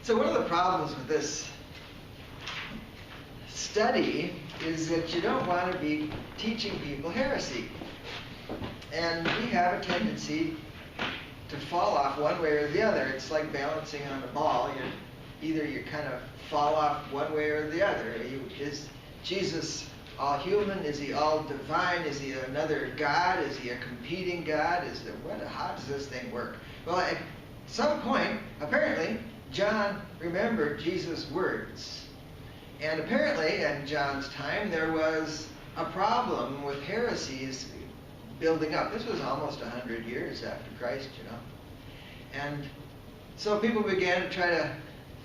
So one of the problems with this study is that you don't want to be teaching people heresy. And we have a tendency to fall off one way or the other. It's like balancing on a ball. Either you kind of fall off one way or the other. Is Jesus all human? Is he all divine? Is he another God? Is he a competing God? How does this thing work? Well, at some point, apparently, John remembered Jesus' words. And apparently, in John's time, there was a problem with heresies building up. This was almost 100 years after Christ, you know. And so people began to try to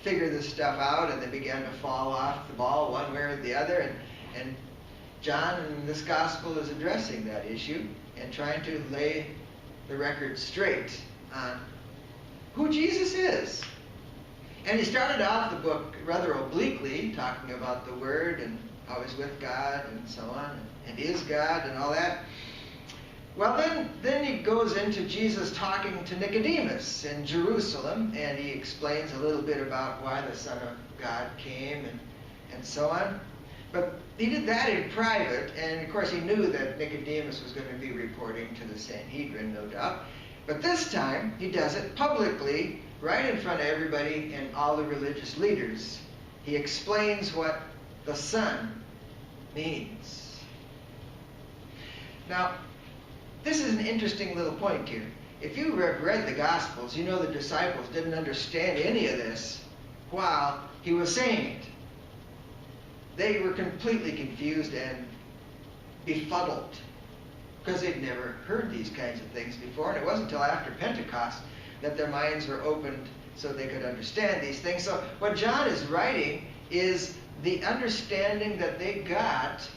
figure this stuff out, and they began to fall off the ball one way or the other. And John in this gospel is addressing that issue and trying to lay the record straight on who Jesus is. And he started off the book rather obliquely, talking about the Word and how he's with God and so on, and is God and all that. Well, then he goes into Jesus talking to Nicodemus in Jerusalem, and he explains a little bit about why the Son of God came and so on. But he did that in private, and of course he knew that Nicodemus was going to be reporting to the Sanhedrin, no doubt. But this time, he does it publicly, right in front of everybody and all the religious leaders. He explains what the Son means. Now, this is an interesting little point here. If you read the Gospels, you know the disciples didn't understand any of this while he was saying it. They were completely confused and befuddled because they'd never heard these kinds of things before. And it wasn't until after Pentecost that their minds were opened so they could understand these things. So what John is writing is the understanding that they got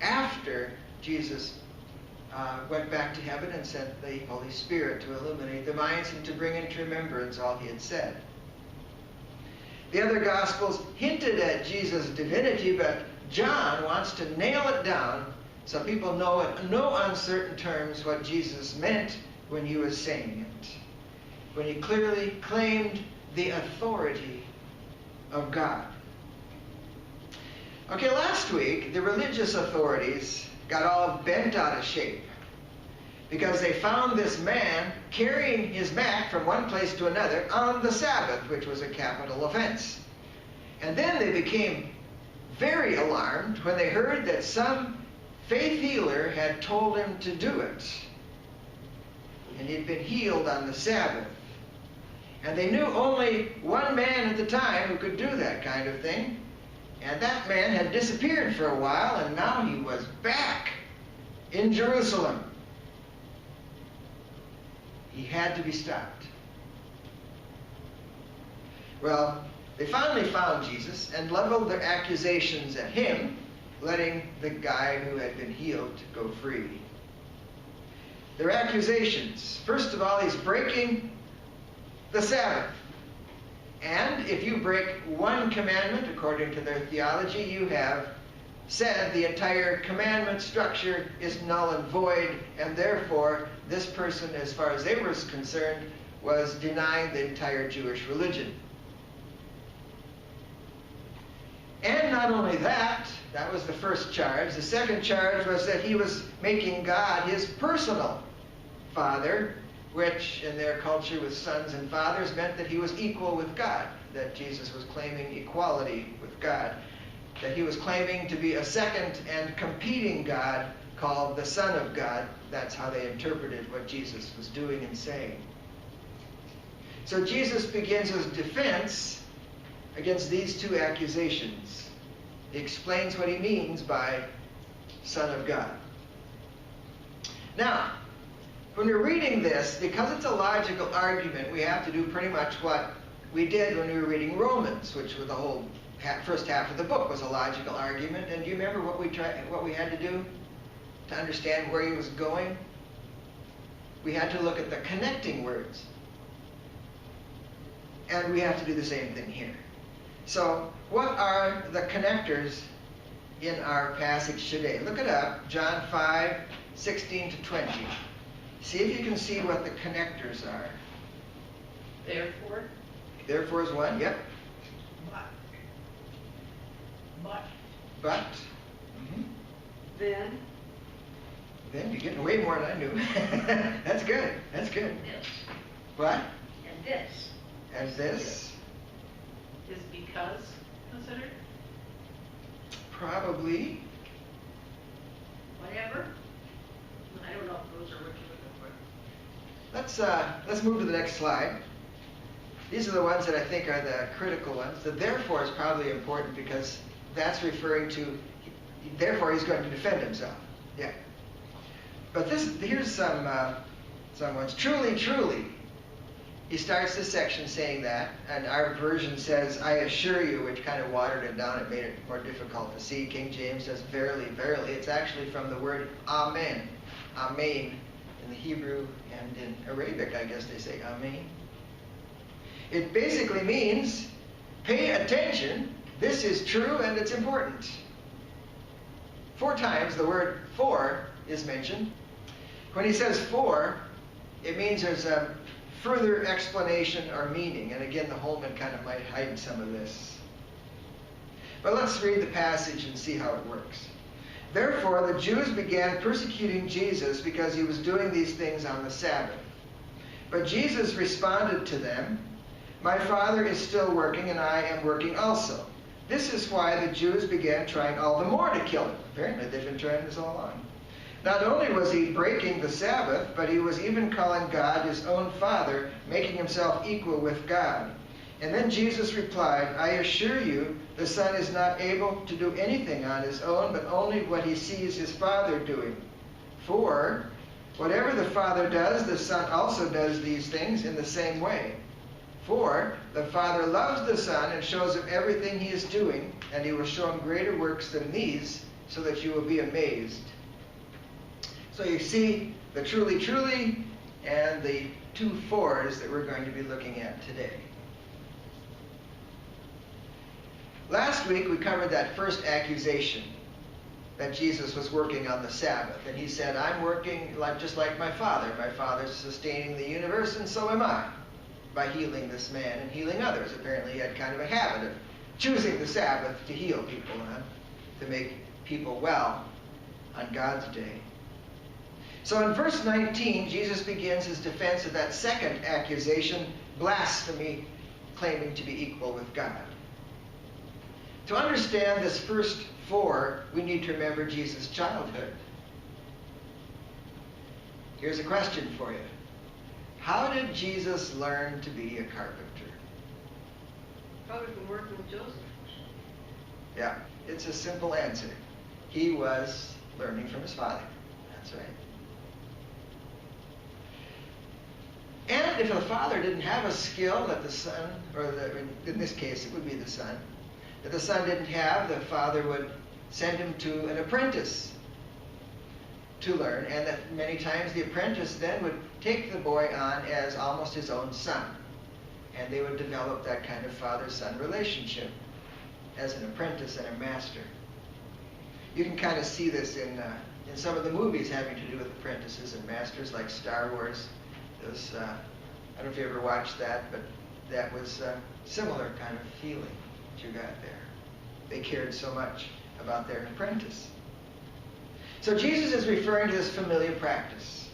after Jesus went back to heaven and sent the Holy Spirit to illuminate the minds and to bring into remembrance all he had said. The other Gospels hinted at Jesus' divinity, but John wants to nail it down so people know in no uncertain terms what Jesus meant when he was saying it, when he clearly claimed the authority of God. Okay, last week, the religious authorities got all bent out of shape because they found this man carrying his mat from one place to another on the Sabbath, which was a capital offense. And then they became very alarmed when they heard that some faith healer had told him to do it. And he'd been healed on the Sabbath. And they knew only one man at the time who could do that kind of thing. And that man had disappeared for a while, and now he was back in Jerusalem. He had to be stopped. Well, they finally found Jesus and leveled their accusations at him, letting the guy who had been healed go free. Their accusations: first of all, he's breaking the Sabbath. And if you break one commandment, according to their theology, you have said the entire commandment structure is null and void, and therefore this person, as far as they were concerned, was denying the entire Jewish religion. And not only that, that was the first charge. The second charge was that he was making God his personal father, which in their culture with sons and fathers meant that he was equal with God, that Jesus was claiming equality with God, that he was claiming to be a second and competing God called the Son of God. That's how they interpreted what Jesus was doing and saying. So Jesus begins his defense against these two accusations. He explains what he means by Son of God. Now, when we're reading this, because it's a logical argument, we have to do pretty much what we did when we were reading Romans, which was the whole first half of the book was a logical argument. And do you remember what we had to do to understand where he was going? We had to look at the connecting words. And we have to do the same thing here. So, what are the connectors in our passage today? Look it up, John 5:16 to 20. See if you can see what the connectors are. Therefore, Therefore is one, yep. But. Mm-hmm. Then you're getting way more than I knew. That's good. That's good. This. What? And this. And this? Is because considered? Probably. Whatever. I don't know if those are what you're looking for. Let's move to the next slide. These are the ones that I think are the critical ones. The therefore is probably important because that's referring to, therefore he's going to defend himself. Yeah. But here's some ones. Truly, truly. He starts this section saying that, and our version says, I assure you, which kind of watered it down. It made it more difficult to see. King James says, verily, verily. It's actually from the word amen. Amen in the Hebrew and in Arabic, I guess they say amen. It basically means, pay attention. This is true and it's important. 4 times the word for is mentioned. When he says for, it means there's a further explanation or meaning. And again, the Holman kind of might hide some of this. But let's read the passage and see how it works. Therefore, the Jews began persecuting Jesus because he was doing these things on the Sabbath. But Jesus responded to them, my Father is still working and I am working also. This is why the Jews began trying all the more to kill him. Apparently, they've been trying this all along. Not only was he breaking the Sabbath, but he was even calling God his own Father, making himself equal with God. And then Jesus replied, I assure you, the Son is not able to do anything on his own, but only what he sees his Father doing. For whatever the Father does, the Son also does these things in the same way. For the Father loves the Son and shows him everything he is doing, and he will show him greater works than these, so that you will be amazed. So you see the truly, truly, and the 2 fours that we're going to be looking at today. Last week we covered that first accusation that Jesus was working on the Sabbath. And he said, I'm working just like my Father. My Father's sustaining the universe, and so am I, by healing this man and healing others. Apparently he had kind of a habit of choosing the Sabbath to heal people, to make people well on God's day. So in verse 19, Jesus begins his defense of that second accusation, blasphemy, claiming to be equal with God. To understand this first 4, we need to remember Jesus' childhood. Here's a question for you. How did Jesus learn to be a carpenter? Probably from working with Joseph. Yeah, it's a simple answer. He was learning from his father. That's right. And if the father didn't have a skill that the son, in this case it would be the son, that the son didn't have, the father would send him to an apprentice to learn, and that many times the apprentice then would take the boy on as almost his own son, and they would develop that kind of father-son relationship as an apprentice and a master. You can kind of see this in some of the movies having to do with apprentices and masters, like Star Wars. Those, I don't know if you ever watched that, but that was a similar kind of feeling that you got there. They cared so much about their apprentice. So Jesus is referring to this familiar practice.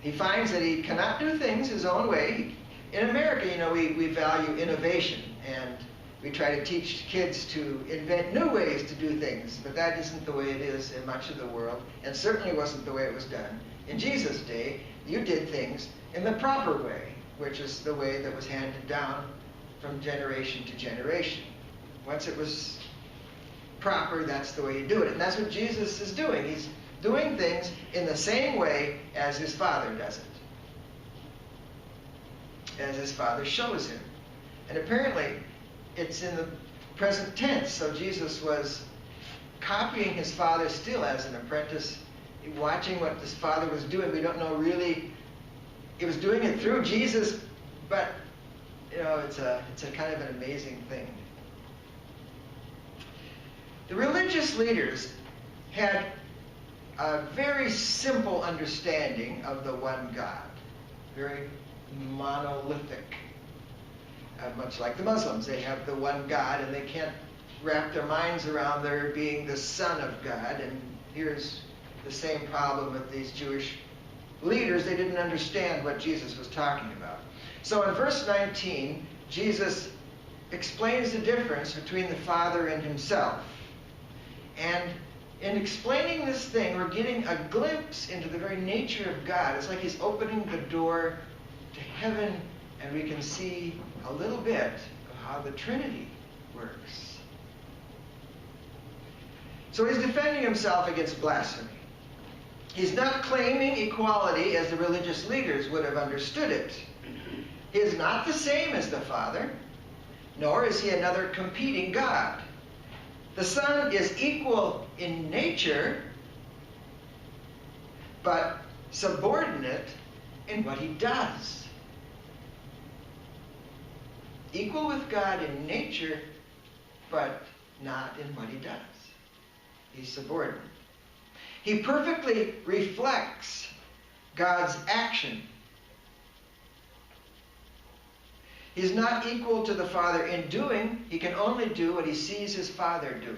He finds that he cannot do things his own way. In America, we value innovation, and we try to teach kids to invent new ways to do things, but that isn't the way it is in much of the world, and certainly wasn't the way it was done. In Jesus' day, you did things in the proper way, which is the way that was handed down from generation to generation. Once it was proper, that's the way you do it. And that's what Jesus is doing. He's doing things in the same way as his Father does it, as his Father shows him. And apparently, it's in the present tense, so Jesus was copying his Father still as an apprentice, watching what his Father was doing. We don't know really, he was doing it through Jesus, but it's a kind of an amazing thing. The religious leaders had a very simple understanding of the one God, very monolithic much like the Muslims. They have the one God, and they can't wrap their minds around there being the Son of God. And here's the same problem with these Jewish leaders. They didn't understand what Jesus was talking about. So in verse 19, Jesus explains the difference between the Father and himself. And in explaining this thing, we're getting a glimpse into the very nature of God. It's like he's opening the door to heaven, and we can see a little bit of how the Trinity works. So he's defending himself against blasphemy. He's not claiming equality as the religious leaders would have understood it. He is not the same as the Father, nor is he another competing God. The Son is equal in nature, but subordinate in what he does. Equal with God in nature, but not in what he does. He's subordinate. He perfectly reflects God's action. He's not equal to the Father in doing. He can only do what he sees his Father doing.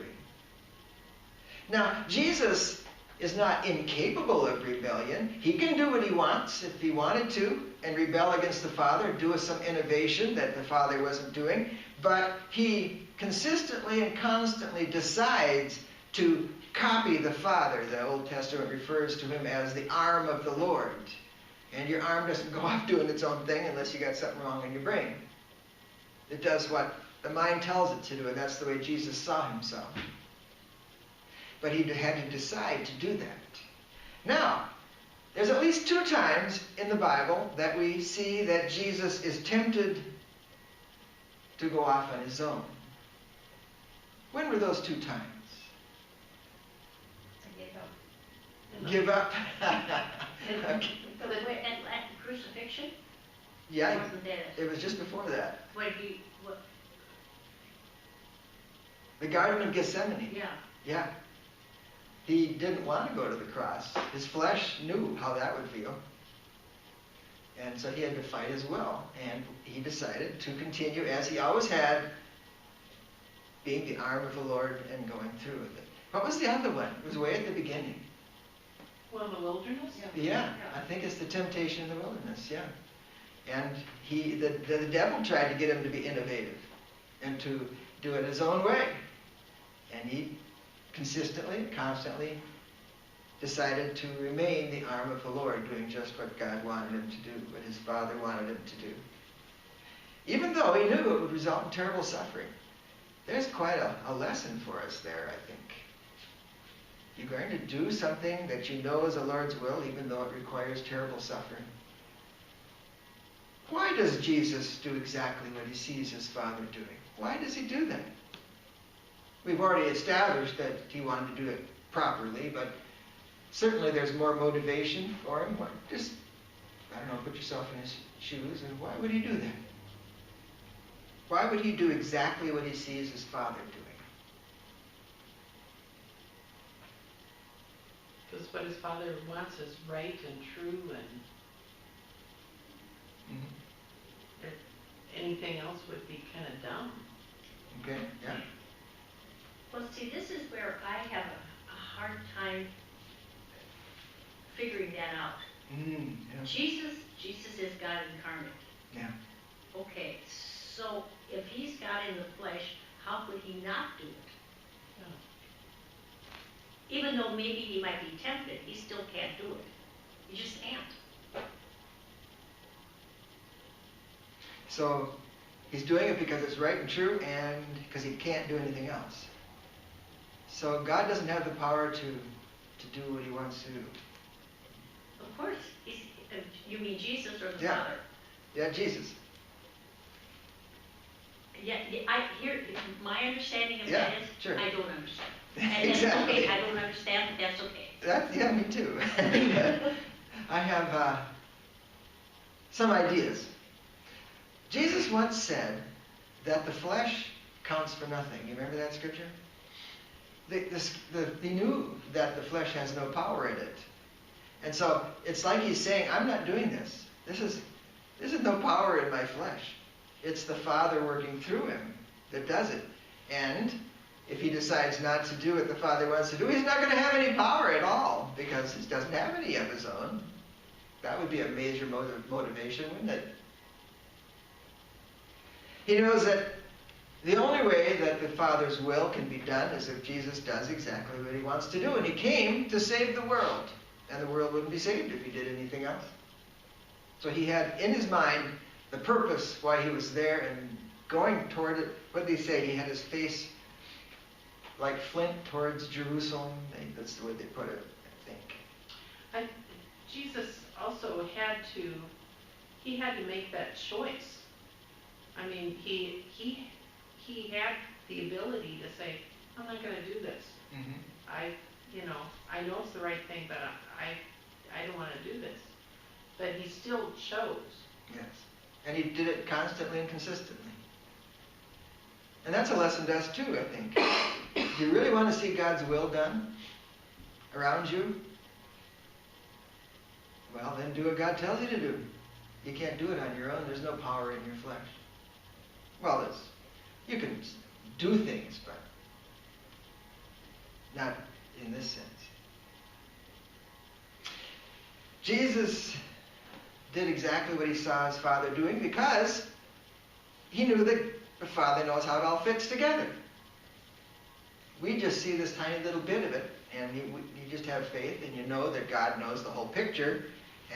Now, Jesus is not incapable of rebellion. He can do what he wants if he wanted to and rebel against the Father, do some innovation that the Father wasn't doing. But he consistently and constantly decides to copy the Father. The Old Testament refers to him as the arm of the Lord. And your arm doesn't go off doing its own thing unless you got something wrong in your brain. It does what the mind tells it to do, and that's the way Jesus saw himself. But he had to decide to do that. Now, there's at least 2 times in the Bible that we see that Jesus is tempted to go off on his own. When were those 2 times? Give up. Okay. At the crucifixion? Yeah, Wasn't that it was just before that. what? The Garden of Gethsemane. Yeah. Yeah. He didn't want to go to the cross. His flesh knew how that would feel. And so he had to fight his will. And he decided to continue, as he always had, being the arm of the Lord and going through with it. What was the other one? It was way at the beginning. Well, in the wilderness? Yeah, I think it's the temptation in the wilderness, yeah. And the devil tried to get him to be innovative and to do it his own way. And he consistently, constantly decided to remain the arm of the Lord, doing just what God wanted him to do, what his Father wanted him to do. Even though he knew it would result in terrible suffering. There's quite a lesson for us there, I think. You're going to do something that you know is the Lord's will, even though it requires terrible suffering. Why does Jesus do exactly what he sees his Father doing? Why does he do that? We've already established that he wanted to do it properly, but certainly there's more motivation for him. Just, I don't know, put yourself in his shoes, and why would he do that? Why would he do exactly what he sees his Father doing? Because what his Father wants is right and true, and anything else would be kind of dumb. Okay, yeah. Well, see, this is where I have a hard time figuring that out. Yeah. Jesus is God incarnate. Yeah. Okay, so if he's God in the flesh, how could he not do it? Yeah. Even though maybe he might be tempted, he still can't do it. He just can't. So he's doing it because it's right and true and because he can't do anything else. So God doesn't have the power to do what he wants to do. Of course. You mean Jesus or the Yeah. Father? Yeah, Jesus. Yeah, my understanding of Yeah, that is, sure. I don't understand. And Exactly. that's okay, I don't understand, but that's okay. Yeah, me too. I have some ideas. Jesus once said that the flesh counts for nothing. You remember that scripture? He knew that the flesh has no power in it. And so it's like he's saying, I'm not doing this. This is no power in my flesh. It's the Father working through him that does it. And if he decides not to do what the Father wants to do, he's not going to have any power at all because he doesn't have any of his own. That would be a major motivation, wouldn't it? He knows that the only way that the Father's will can be done is if Jesus does exactly what he wants to do. And he came to save the world. And the world wouldn't be saved if he did anything else. So he had in his mind the purpose why he was there and going toward it. What did he say? He had his face like flint towards Jerusalem. That's the way they put it, I think. Jesus also had to make that choice. I mean, he had the ability to say, I'm not going to do this. Mm-hmm. I know it's the right thing, but I don't want to do this. But he still chose. Yes. And he did it constantly and consistently. And that's a lesson to us too, I think. If you really want to see God's will done around you, well, then do what God tells you to do. You can't do it on your own. There's no power in your flesh. Well, you can do things, but not in this sense. Jesus did exactly what he saw his Father doing because he knew that the Father knows how it all fits together. We just see this tiny little bit of it, and you just have faith, and you know that God knows the whole picture,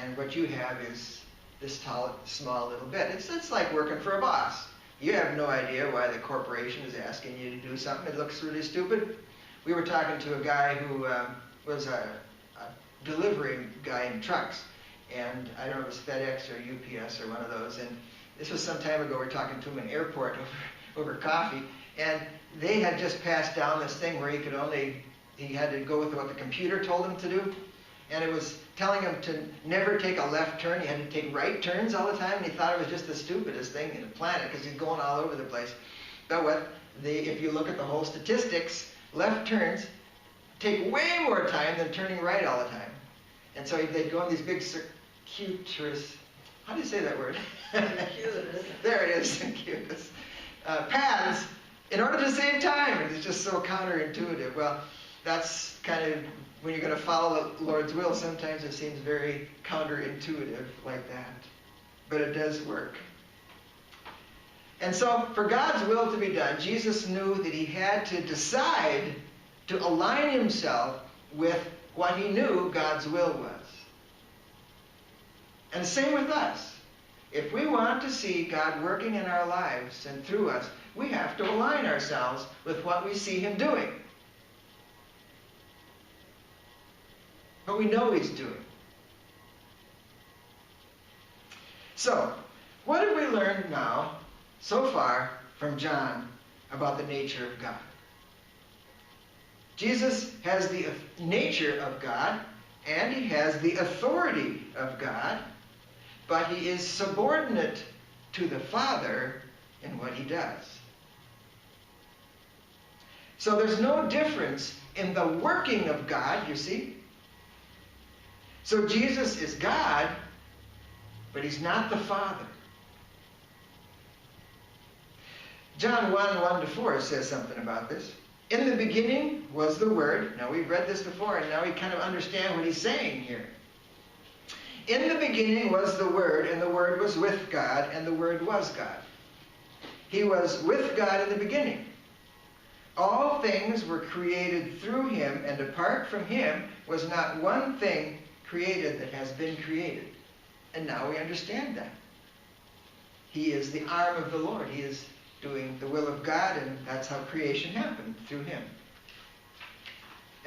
and what you have is this small little bit. It's like working for a boss. You have no idea why the corporation is asking you to do something. It looks really stupid. We were talking to a guy who was a delivery guy in trucks, and I don't know if it was FedEx or UPS or one of those, and this was some time ago. We were talking to him in an airport over coffee, and they had just passed down this thing where he had to go with what the computer told him to do, and it was telling him to never take a left turn. He had to take right turns all the time, and he thought it was just the stupidest thing in the planet because he's going all over the place. But if you look at the whole statistics, left turns take way more time than turning right all the time. And so they'd go in these big circuitous, how do you say that word? Circuitous. There it is, circuitous. Paths in order to save time. And it's just so counterintuitive. Well, that's kind of, when you're going to follow the Lord's will, sometimes it seems very counterintuitive like that. But it does work. And so, for God's will to be done, Jesus knew that he had to decide to align himself with what he knew God's will was. And the same with us. If we want to see God working in our lives and through us, we have to align ourselves with what we see him doing. What we know he's doing. So, what have we learned now, so far, from John about the nature of God? Jesus has the nature of God, and he has the authority of God, but he is subordinate to the Father in what he does. So there's no difference in the working of God, you see. So Jesus is God, but he's not the Father. John 1:1-4 says something about this. In the beginning was the Word. Now, we've read this before, and now we kind of understand what he's saying here. In the beginning was the Word, and the Word was with God, and the Word was God. He was with God in the beginning. All things were created through him, and apart from him was not one thing created that has been created. And now we understand that. He is the arm of the Lord. He is doing the will of God, and that's how creation happened, through him.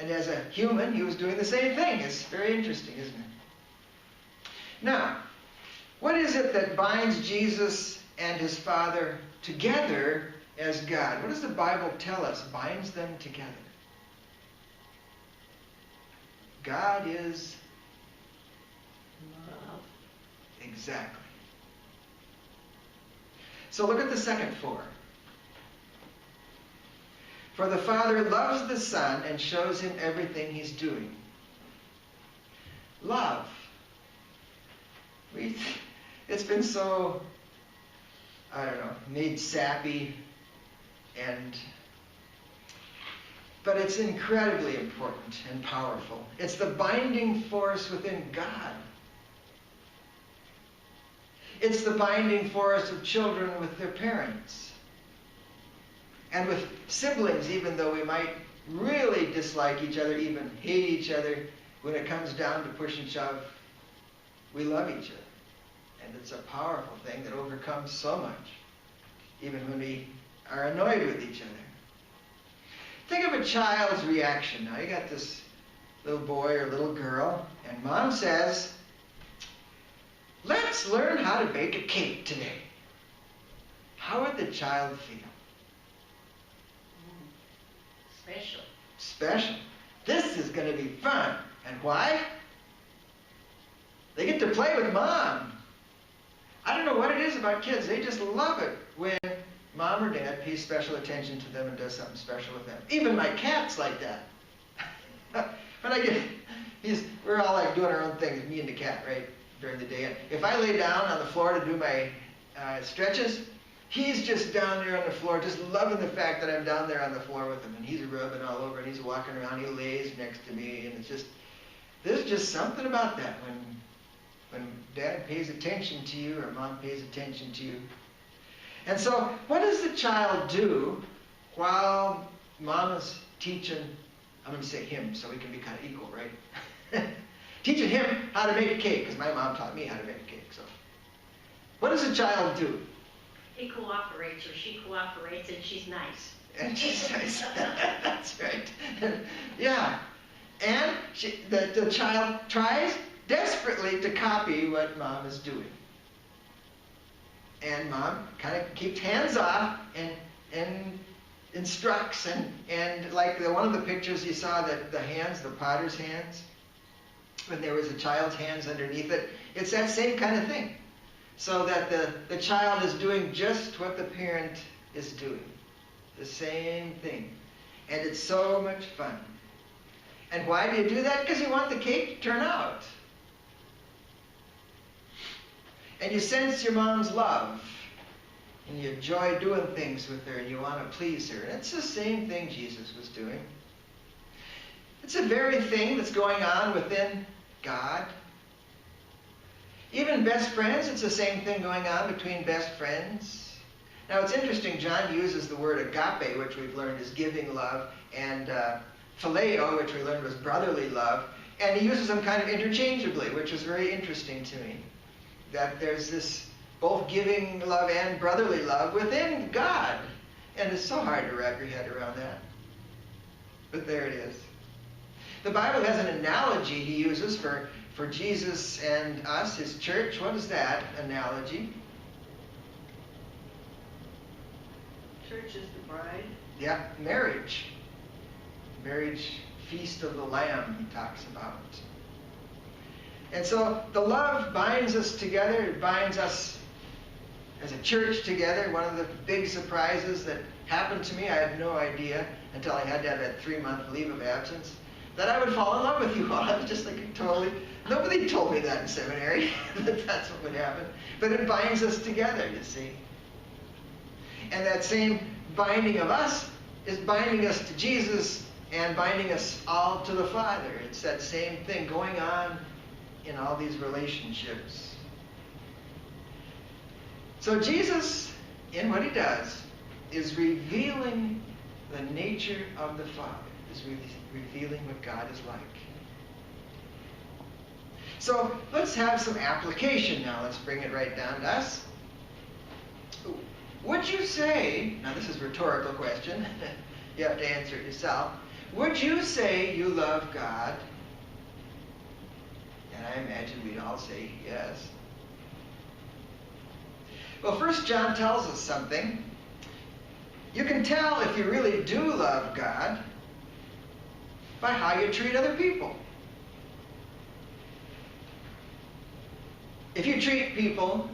And as a human, he was doing the same thing. It's very interesting, isn't it? Now, what is it that binds Jesus and his Father together as God? What does the Bible tell us binds them together? God is Love. exactly. So look at the second four. For the Father loves the Son and shows him everything he's doing. Love. It's been so I don't know, made sappy, but it's incredibly important and powerful. It's the binding force within God. It's the binding force of children with their parents. And with siblings, even though we might really dislike each other, even hate each other, when it comes down to push and shove, we love each other. And it's a powerful thing that overcomes so much, even when we are annoyed with each other. Think of a child's reaction. Now, you got this little boy or little girl, and mom says, "Let's learn how to bake a cake today." How would the child feel? Special. Special. This is going to be fun. And why? They get to play with mom. I don't know what it is about kids. They just love it when mom or dad pays special attention to them and does something special with them. Even my cat's like that. When I get, we're all like doing our own things, me and the cat, right, during the day. If I lay down on the floor to do my stretches, he's just down there on the floor, just loving the fact that I'm down there on the floor with him. And he's rubbing all over, and he's walking around. He lays next to me, and it's just, there's just something about that when dad pays attention to you or mom pays attention to you. And so, what does the child do while mom is teaching, I'm going to say him so we can be kind of equal, right? Teaching him how to make a cake, because my mom taught me how to make a cake. So, what does a child do? He cooperates, or she cooperates, and she's nice. And she's nice. That's right. Yeah. And the child tries desperately to copy what mom is doing. And mom kind of keeps hands off and instructs. And like one of the pictures you saw, the hands, the potter's hands, when there was a child's hands underneath it, it's that same kind of thing. So that the child is doing just what the parent is doing. The same thing. And it's so much fun. And why do you do that? Because you want the cake to turn out. And you sense your mom's love. And you enjoy doing things with her, and you want to please her. And it's the same thing Jesus was doing. It's the very thing that's going on within God. Even best friends, it's the same thing going on between best friends. Now it's interesting, John uses the word agape, which we've learned is giving love, and phileo, which we learned was brotherly love, and he uses them kind of interchangeably, which is very interesting to me. That there's this both giving love and brotherly love within God. And it's so hard to wrap your head around that. But there it is. The Bible has an analogy he uses for Jesus and us, his church. What is that analogy? Church is the bride. Yeah, marriage. Marriage, feast of the Lamb, he talks about. And so the love binds us together. It binds us as a church together. One of the big surprises that happened to me, I had no idea until I had to have that 3-month leave of absence, that I would fall in love with you all. I was just thinking totally, nobody told me that in seminary, that that's what would happen. But it binds us together, you see. And that same binding of us is binding us to Jesus and binding us all to the Father. It's that same thing going on in all these relationships. So Jesus, in what he does, is revealing the nature of the Father, is revealing what God is like. So let's have some application now. Let's bring it right down to us. Would you say, now this is a rhetorical question, you have to answer it yourself. Would you say you love God? And I imagine we'd all say yes. Well, 1 John tells us something. You can tell if you really do love God by how you treat other people. If you treat people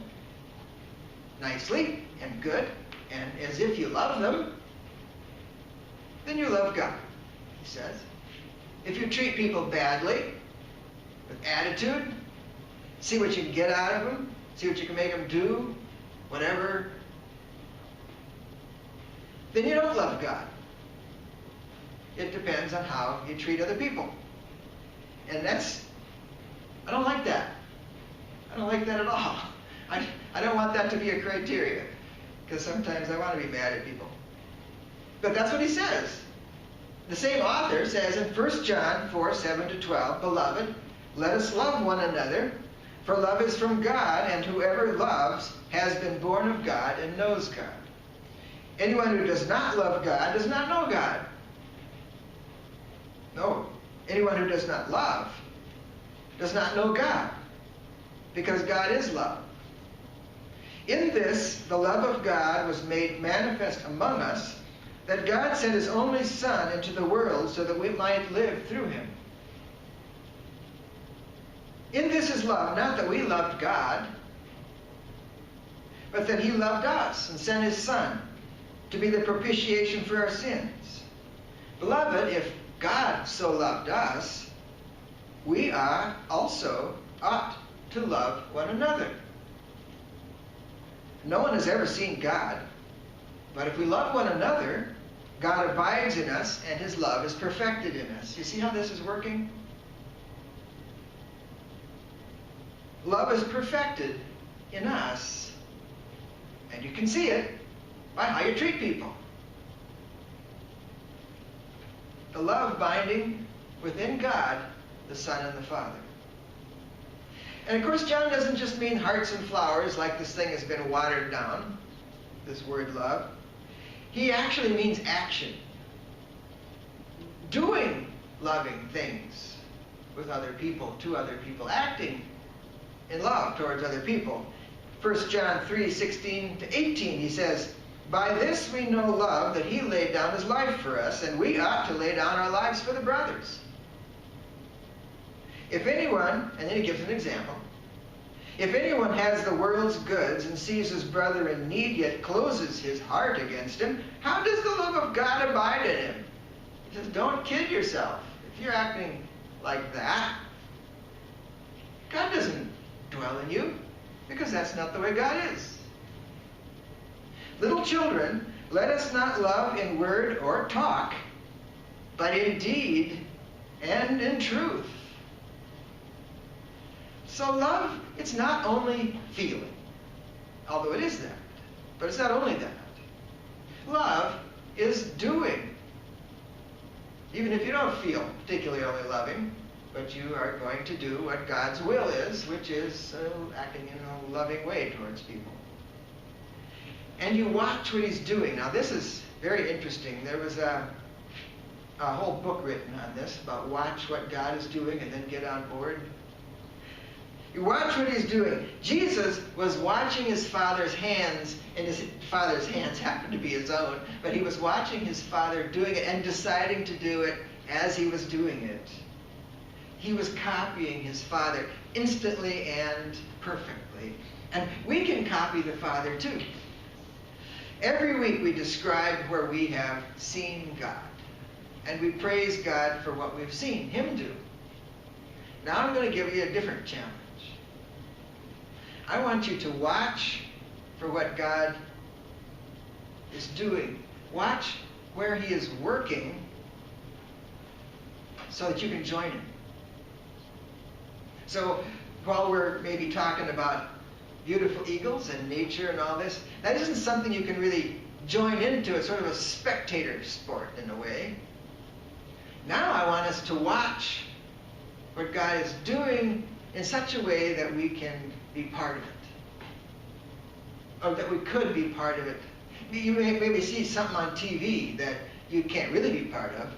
nicely and good and as if you love them, then you love God, he says. If you treat people badly, with attitude, see what you can get out of them, see what you can make them do, whatever then you don't love God. It depends on how you treat other people. And I don't like that. I don't like that at all. I don't want that to be a criteria, because sometimes I want to be mad at people. But that's what he says. The same author says in 1 John 4:7-12, "Beloved, let us love one another, for love is from God, and whoever loves has been born of God and knows God. Anyone who does not love God does not know God." No, anyone who does not love does not know God, because God is love. In this, the love of God was made manifest among us, that God sent his only Son into the world so that we might live through him. In this is love, not that we loved God, but that he loved us and sent his Son to be the propitiation for our sins. Beloved, if God so loved us, we also ought to love one another. No one has ever seen God, but if we love one another, God abides in us, and his love is perfected in us. You see how this is working? Love is perfected in us, and you can see it by how you treat people. The love binding within God, the Son, and the Father. And of course, John doesn't just mean hearts and flowers like this thing has been watered down, this word love. He actually means action. Doing loving things with other people, to other people, acting in love towards other people. 1 John 3:16-18, he says, "By this we know love, that he laid down his life for us, and we ought to lay down our lives for the brothers. If anyone," and then he gives an example, "if anyone has the world's goods and sees his brother in need, yet closes his heart against him, how does the love of God abide in him?" He says, don't kid yourself. If you're acting like that, God doesn't dwell in you, because that's not the way God is. "Little children, let us not love in word or talk, but in deed and in truth." So love, it's not only feeling, although it is that, but it's not only that. Love is doing. Even if you don't feel particularly loving, but you are going to do what God's will is, which is acting in a loving way towards people. And you watch what he's doing. Now this is very interesting. There was a whole book written on this, about watch what God is doing and then get on board. You watch what he's doing. Jesus was watching his Father's hands, and his Father's hands happened to be his own, but he was watching his Father doing it and deciding to do it as he was doing it. He was copying his Father instantly and perfectly. And we can copy the Father too. Every week we describe where we have seen God, and we praise God for what we've seen him do. Now I'm going to give you a different challenge. I want you to watch for what God is doing. Watch where he is working so that you can join him. So while we're maybe talking about beautiful eagles and nature and all this, that isn't something you can really join into. It's sort of a spectator sport in a way. Now I want us to watch what God is doing in such a way that we can be part of it. Or that we could be part of it. You may maybe see something on TV that you can't really be part of,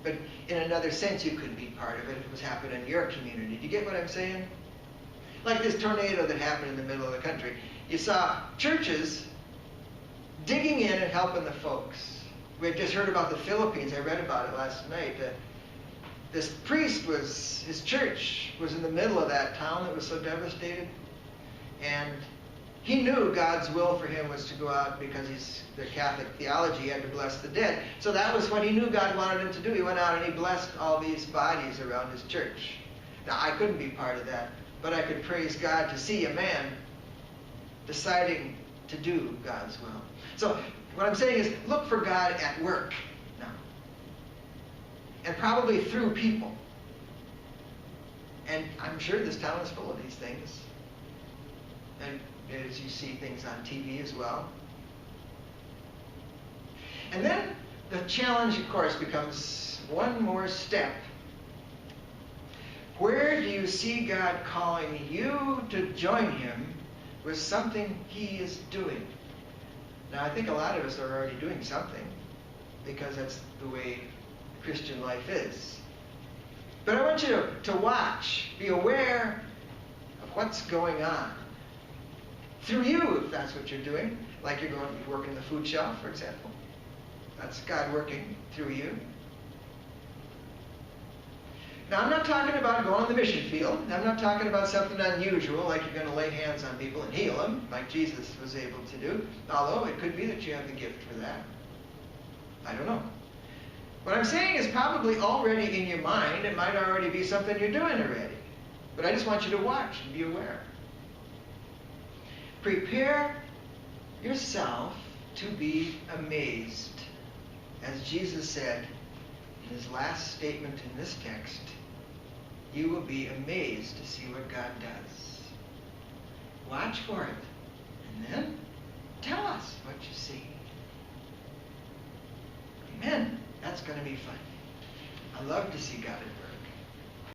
but in another sense you could be part of it if it was happening in your community. Do you get what I'm saying? Like this tornado that happened in the middle of the country. You saw churches digging in and helping the folks. We had just heard about the Philippines. I read about it last night. This priest his church was in the middle of that town that was so devastated. And he knew God's will for him was to go out because the Catholic theology, he had to bless the dead. So that was what he knew God wanted him to do. He went out and he blessed all these bodies around his church. Now, I couldn't be part of that, but I could praise God to see a man deciding to do God's will. So What I'm saying is, look for God at work now. And probably through people. And I'm sure this town is full of these things. And as you see things on TV as well. And then the challenge, of course, becomes one more step. Where do you see God calling you to join Him with something He is doing? Now, I think a lot of us are already doing something, because that's the way Christian life is. But I want you to watch, be aware of what's going on. Through you, if that's what you're doing, like you're going to work in the food shelf, for example. That's God working through you. Now, I'm not talking about going on the mission field. I'm not talking about something unusual, like you're going to lay hands on people and heal them, like Jesus was able to do. Although, it could be that you have the gift for that. I don't know. What I'm saying is probably already in your mind. It might already be something you're doing already. But I just want you to watch and be aware. Prepare yourself to be amazed. As Jesus said in His last statement in this text, you will be amazed to see what God does. Watch for it. And then tell us what you see. Amen. That's going to be fun. I love to see God at work.